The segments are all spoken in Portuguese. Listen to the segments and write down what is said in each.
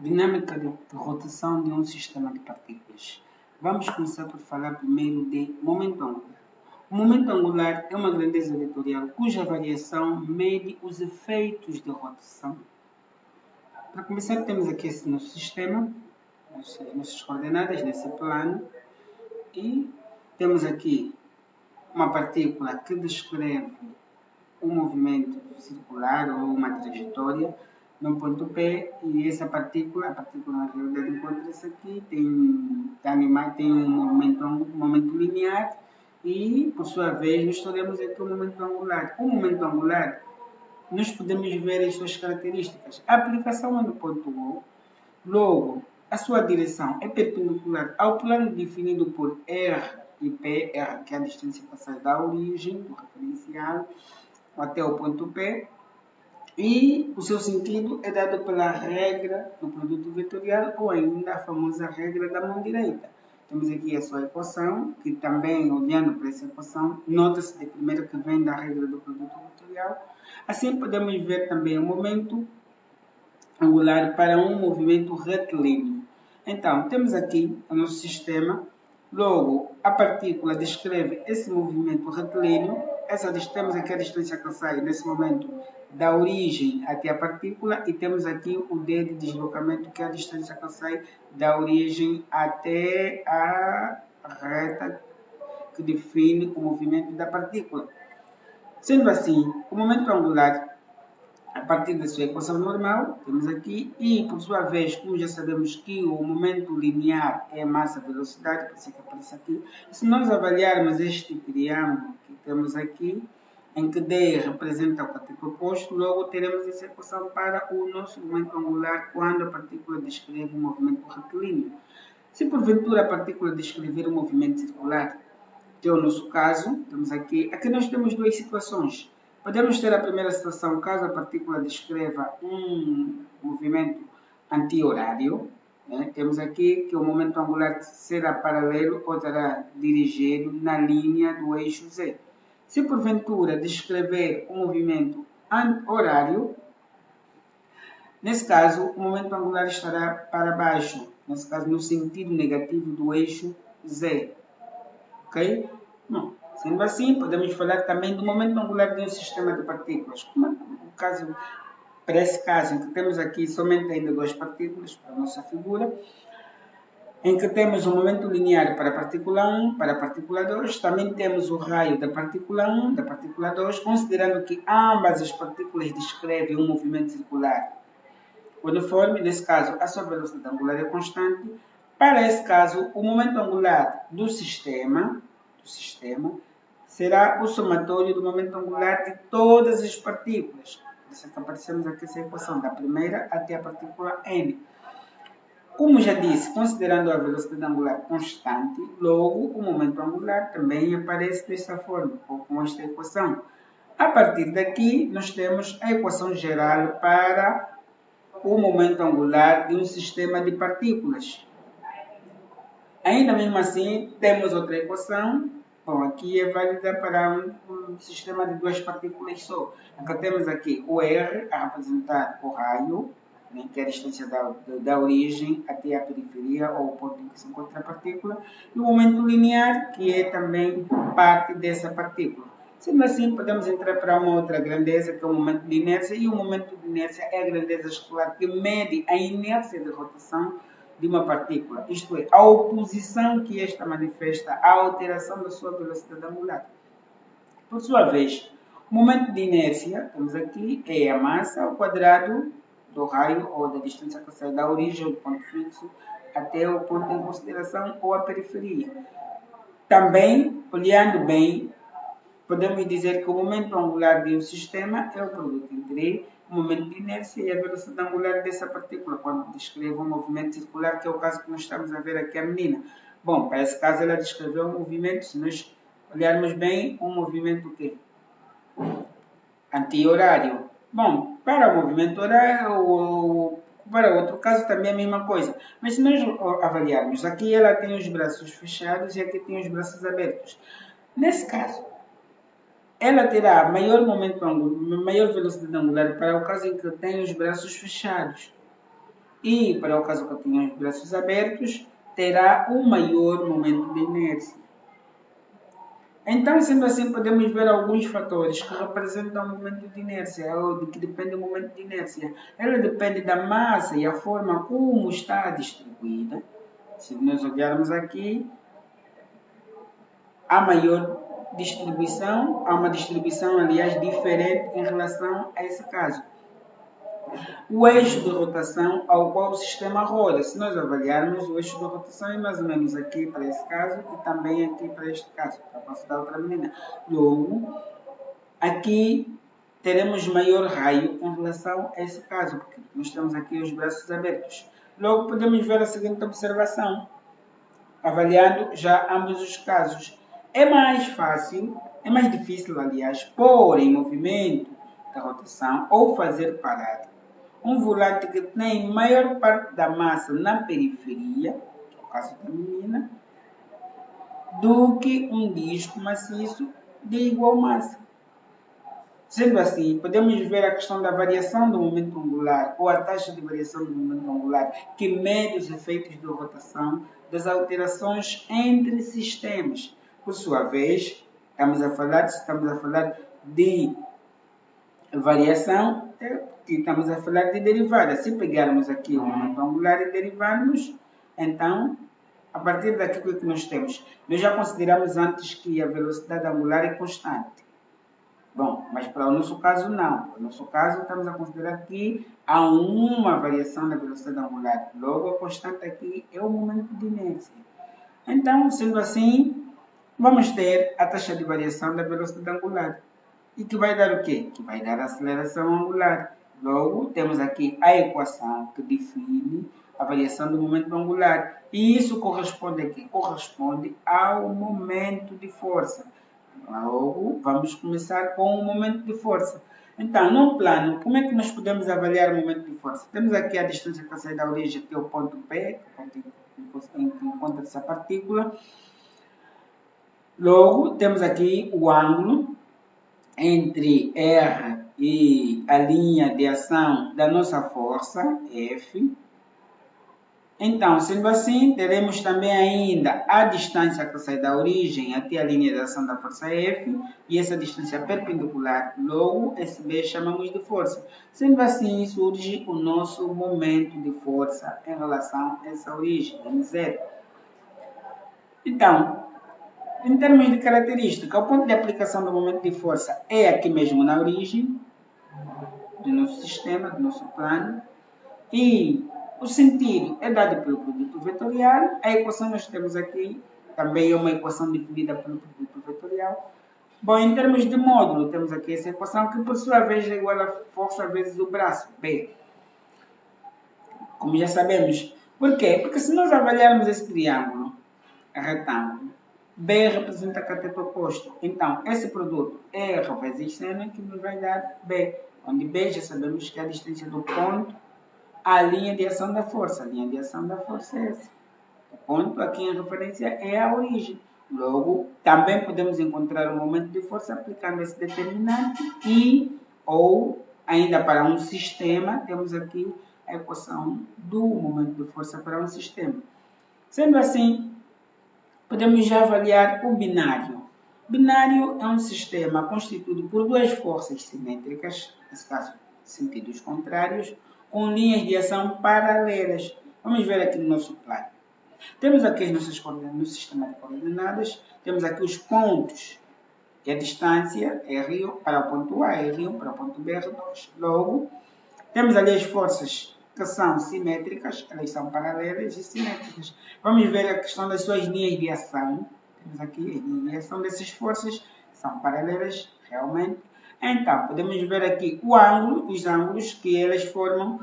Dinâmica de rotação de um sistema de partículas. Vamos começar por falar primeiro de momento angular. O momento angular é uma grandeza vetorial cuja variação mede os efeitos de rotação. Para começar, temos aqui esse nosso sistema, as nossas coordenadas nesse plano, e temos aqui uma partícula que descreve um movimento circular ou uma trajetória num ponto P, e essa partícula, a partícula na realidade encontra-se aqui, tem um momento linear e, por sua vez, nós teremos aqui um momento angular. O momento angular, nós podemos ver as suas características. A aplicação é no ponto O, logo, a sua direção é perpendicular ao plano definido por R e P, R que é a distância passada da origem, do referencial, até o ponto P, e o seu sentido é dado pela regra do produto vetorial ou ainda a famosa regra da mão direita. Temos aqui a sua equação, que também, olhando para essa equação, nota-se de primeiro que vem da regra do produto vetorial. Assim, podemos ver também o momento angular para um movimento retilíneo. Então, temos aqui o nosso sistema. Logo, a partícula descreve esse movimento retilíneo. Temos aqui a distância que sai, nesse momento, da origem até a partícula, e temos aqui o D de deslocamento, que é a distância que sai da origem até a reta que define o movimento da partícula. Sendo assim, o momento angular, a partir da sua equação normal, temos aqui, e por sua vez, como já sabemos que o momento linear é massa-velocidade, por isso que aparece aqui, se nós avaliarmos este triângulo que temos aqui, em que D representa o partícula oposto, logo teremos essa equação para o nosso momento angular quando a partícula descreve um movimento retilíneo. Se porventura a partícula descrever um movimento circular, que é o nosso caso, temos aqui nós temos duas situações. Podemos ter a primeira situação caso a partícula descreva um movimento anti-horário. Temos aqui que o momento angular será paralelo ou estará dirigido na linha do eixo Z. Se porventura descrever um movimento horário, nesse caso, o momento angular estará para baixo, nesse caso no sentido negativo do eixo Z. Ok? Bom, sendo assim, podemos falar também do momento angular de um sistema de partículas. Para esse caso, em que temos aqui somente ainda duas partículas, para a nossa figura, em que temos o momento linear para a partícula 1, para a partícula 2, também temos o raio da partícula 1, da partícula 2, considerando que ambas as partículas descrevem um movimento circular uniforme, nesse caso a sua velocidade angular é constante. Para esse caso, o momento angular do sistema será o somatório do momento angular de todas as partículas. Por isso que aparecemos aqui essa equação, da primeira até a partícula n. Como já disse, considerando a velocidade angular constante, logo o momento angular também aparece desta forma, ou com esta equação. A partir daqui, nós temos a equação geral para o momento angular de um sistema de partículas. Ainda mesmo assim, temos outra equação. Bom, aqui é válida para um sistema de duas partículas só. Então, temos aqui o R a representar o raio, que é a distância da origem até a periferia, ou o ponto em que se encontra a partícula, e o momento linear, que é também parte dessa partícula. Sendo assim, podemos entrar para uma outra grandeza, que é o momento de inércia, e o momento de inércia é a grandeza escalar que mede a inércia de rotação de uma partícula, isto é, a oposição que esta manifesta à alteração da sua velocidade angular. Por sua vez, o momento de inércia, temos aqui, é a massa ao quadrado do raio ou da distância que sai da origem do ponto fixo até o ponto em consideração ou a periferia. Também, olhando bem, podemos dizer que o momento angular de um sistema é o produto entre o momento de inércia e a velocidade angular dessa partícula, quando descreve um movimento circular, que é o caso que nós estamos a ver aqui a menina. Bom, para esse caso ela descreveu um movimento, se nós olharmos bem, um movimento que anti-horário. Bom, para o movimento horário, para outro caso também é a mesma coisa. Mas se nós avaliarmos, aqui ela tem os braços fechados e aqui tem os braços abertos. Nesse caso, ela terá maior velocidade angular para o caso em que tem os braços fechados. E para o caso que eu tenha os braços abertos, terá o maior momento de inércia. Então, sendo assim, podemos ver alguns fatores que representam o momento de inércia, ou de que depende do momento de inércia. Ela depende da massa e a forma como está distribuída. Se nós olharmos aqui, há uma distribuição, aliás, diferente em relação a esse caso. O eixo de rotação ao qual o sistema roda. Se nós avaliarmos, o eixo de rotação é mais ou menos aqui para esse caso e também aqui para este caso, para considerar outra medida. Logo, aqui teremos maior raio em relação a esse caso, porque nós temos aqui os braços abertos. Logo, podemos ver a seguinte observação, avaliando já ambos os casos. É mais difícil, aliás, pôr em movimento da rotação ou fazer parar um volante que tem maior parte da massa na periferia, que é o caso da menina, do que um disco maciço de igual massa. Sendo assim, podemos ver a questão da variação do momento angular ou a taxa de variação do momento angular, que mede os efeitos de rotação das alterações entre sistemas. Por sua vez, estamos a falar de variação, que estamos a falar de derivada. Se pegarmos aqui o momento angular e derivarmos, então, a partir daquilo que nós temos, nós já consideramos antes que a velocidade angular é constante. Bom, mas para o nosso caso não. Para o nosso caso, estamos a considerar que há uma variação da velocidade angular. Logo, a constante aqui é o momento de inércia. Então, sendo assim, vamos ter a taxa de variação da velocidade angular. E que vai dar o quê? Que vai dar a aceleração angular. Logo, temos aqui a equação que define a variação do momento angular. E isso corresponde a quê? Corresponde ao momento de força. Logo, vamos começar com o momento de força. Então, no plano, como é que nós podemos avaliar o momento de força? Temos aqui a distância que sai da origem até o ponto P, o ponto em que encontra essa partícula. Logo, temos aqui o ângulo entre R e a linha de ação da nossa força, F. Então, sendo assim, teremos também ainda a distância que sai da origem até a linha de ação da força F, e essa distância perpendicular, logo, SB chamamos de força. Sendo assim, surge o nosso momento de força em relação a essa origem, M0. Então, em termos de característica, o ponto de aplicação do momento de força é aqui mesmo na origem do nosso sistema, do nosso plano, e o sentido é dado pelo produto vetorial. A equação que nós temos aqui também é uma equação definida pelo produto vetorial. Bom, em termos de módulo, temos aqui essa equação que, por sua vez, é igual a força vezes o braço, B. Como já sabemos. Por quê? Porque se nós avaliarmos esse triângulo retângulo, B representa cateto oposto. Então, esse produto R vezes seno que nos vai dar B, onde B já sabemos que é a distância do ponto à linha de ação da força. A linha de ação da força é essa. O ponto aqui em referência é a origem. Logo, também podemos encontrar o momento de força aplicando esse determinante e, ou, ainda para um sistema, temos aqui a equação do momento de força para um sistema. Sendo assim, podemos já avaliar o binário. Binário é um sistema constituído por duas forças simétricas, nesse caso, sentidos contrários, com linhas de ação paralelas. Vamos ver aqui no nosso plano. Temos aqui as nossas coordenadas no sistema de coordenadas, temos aqui os pontos e a distância R1 para o ponto A, R1 para o ponto B, R2. Logo, temos ali as forças que são simétricas, elas são paralelas e simétricas. Vamos ver a questão das suas linhas de ação. Temos aqui as linhas de ação dessas forças, são paralelas realmente. Então, podemos ver aqui o ângulo, os ângulos que elas formam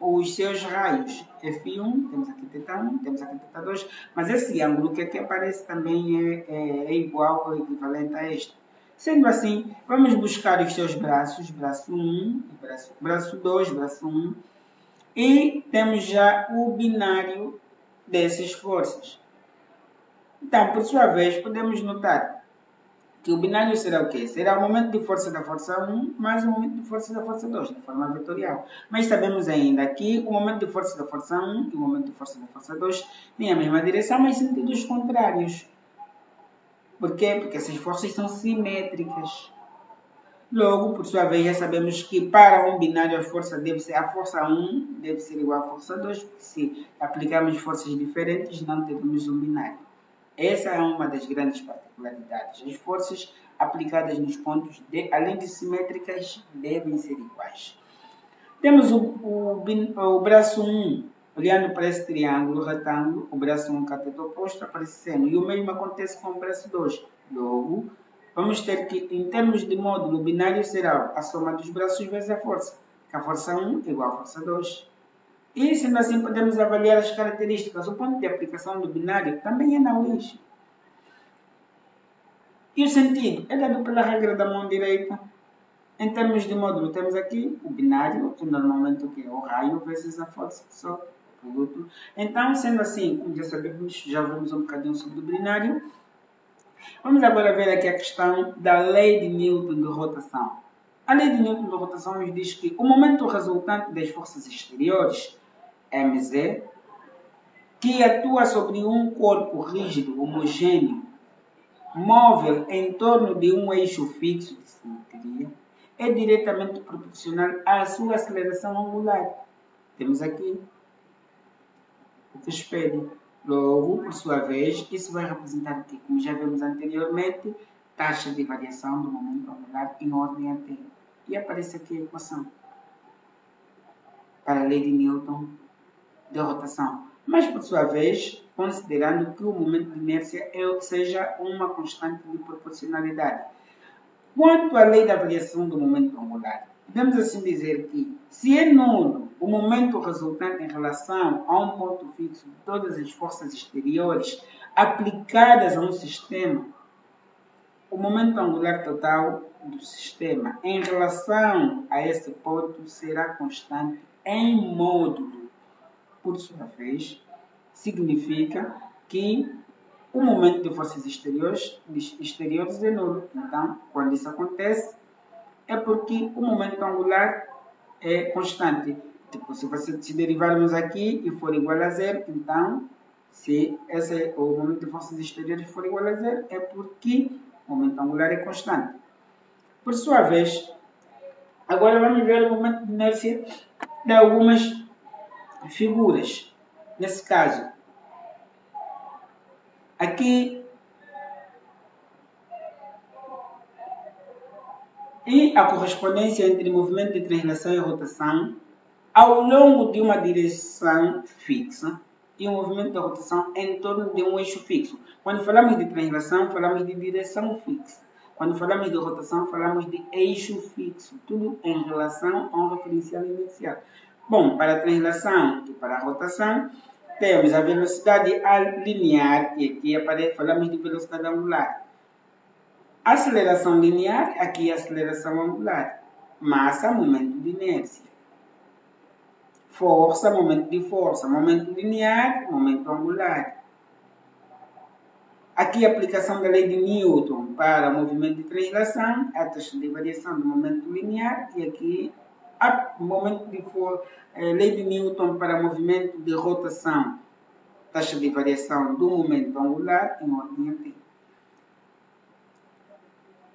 os seus raios. F1, temos aqui θ1, temos aqui θ2, mas esse ângulo que aqui aparece também é igual ou equivalente a este. Sendo assim, vamos buscar os seus braços, braço 1, braço 2, braço 1, e temos já o binário dessas forças. Então, por sua vez, podemos notar que o binário será o quê? Será o momento de força da força 1 mais o momento de força da força 2, de forma vetorial. Mas sabemos ainda que o momento de força da força 1 e o momento de força da força 2 têm a mesma direção, mas sentidos contrários. Por quê? Porque essas forças são simétricas. Logo, por sua vez, já sabemos que para um binário a força 1 deve ser igual à força 2, porque se aplicarmos forças diferentes, não teremos um binário. Essa é uma das grandes particularidades. As forças aplicadas nos pontos, além de simétricas, devem ser iguais. Temos o braço 1, olhando para esse triângulo retângulo, o braço 1 cateto oposto aparece seno. E o mesmo acontece com o braço 2. Logo, vamos ter que, em termos de módulo binário, será a soma dos braços vezes a força. Que a força 1 é igual à força 2. E, sendo assim, podemos avaliar as características. O ponto de aplicação do binário também é na origem. E o sentido é dado pela regra da mão direita. Em termos de módulo, temos aqui o binário, que normalmente o que é o raio vezes a força, só produto. Então, sendo assim, como já sabemos, já vimos um bocadinho sobre o binário. Vamos agora ver aqui a questão da lei de Newton de rotação. A lei de Newton de rotação nos diz que o momento resultante das forças exteriores, mz, que atua sobre um corpo rígido, homogêneo, móvel em torno de um eixo fixo de simetria, é diretamente proporcional à sua aceleração angular. Temos aqui o que espelho. Logo, por sua vez, isso vai representar aqui, como já vimos anteriormente, taxa de variação do momento angular em ordem a t. E aparece aqui a equação para a lei de Newton de rotação. Mas, por sua vez, considerando que o momento de inércia seja uma constante de proporcionalidade. Quanto à lei da variação do momento angular, podemos assim dizer que, se é nulo o momento resultante em relação a um ponto fixo de todas as forças exteriores aplicadas a um sistema, o momento angular total do sistema em relação a esse ponto será constante em módulo. Por sua vez, significa que o momento de forças exteriores é nulo. Então, quando isso acontece, é porque o momento angular é constante. Tipo, se derivarmos aqui e for igual a zero, então, se o momento de forças exteriores for igual a zero, é porque o momento angular é constante. Por sua vez, agora vamos ver o momento de inércia de algumas figuras. Nesse caso, aqui, e a correspondência entre movimento de translação e rotação ao longo de uma direção fixa e o movimento de rotação em torno de um eixo fixo. Quando falamos de translação, falamos de direção fixa. Quando falamos de rotação, falamos de eixo fixo. Tudo em relação a um referencial inicial. Bom, para a translação e para a rotação, temos a velocidade linear e aqui falamos de velocidade angular. Aceleração linear, aqui aceleração angular. Massa, momento de inércia. Força, momento de força. Momento linear, momento angular. Aqui a aplicação da lei de Newton para movimento de translação, a taxa de variação do momento linear. E aqui a lei de Newton para movimento de rotação, taxa de variação do momento angular em ordem a t.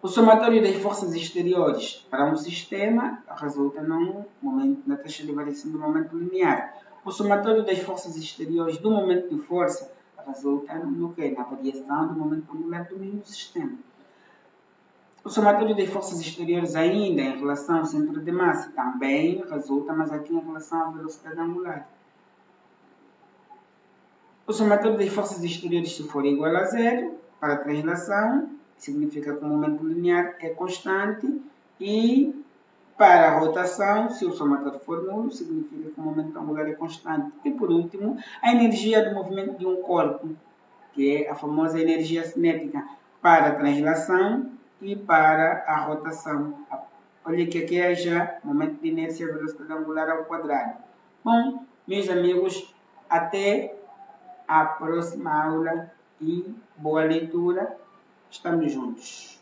O somatório das forças exteriores para um sistema resulta na taxa de variação do momento linear. O somatório das forças exteriores do momento de força resulta no quê? Na variação do momento angular do mesmo sistema. O somatório das forças exteriores ainda em relação ao centro de massa também resulta, mas aqui em relação à velocidade angular. O somatório das forças exteriores, se for igual a zero, para a translação, significa que o momento linear é constante, e para a rotação, se o somatório for nulo, significa que o momento angular é constante. E por último, a energia do movimento de um corpo, que é a famosa energia cinética, para a translação e para a rotação. Olha que aqui é já momento de inércia e velocidade angular ao quadrado. Bom, meus amigos, até a próxima aula e boa leitura. Estamos juntos.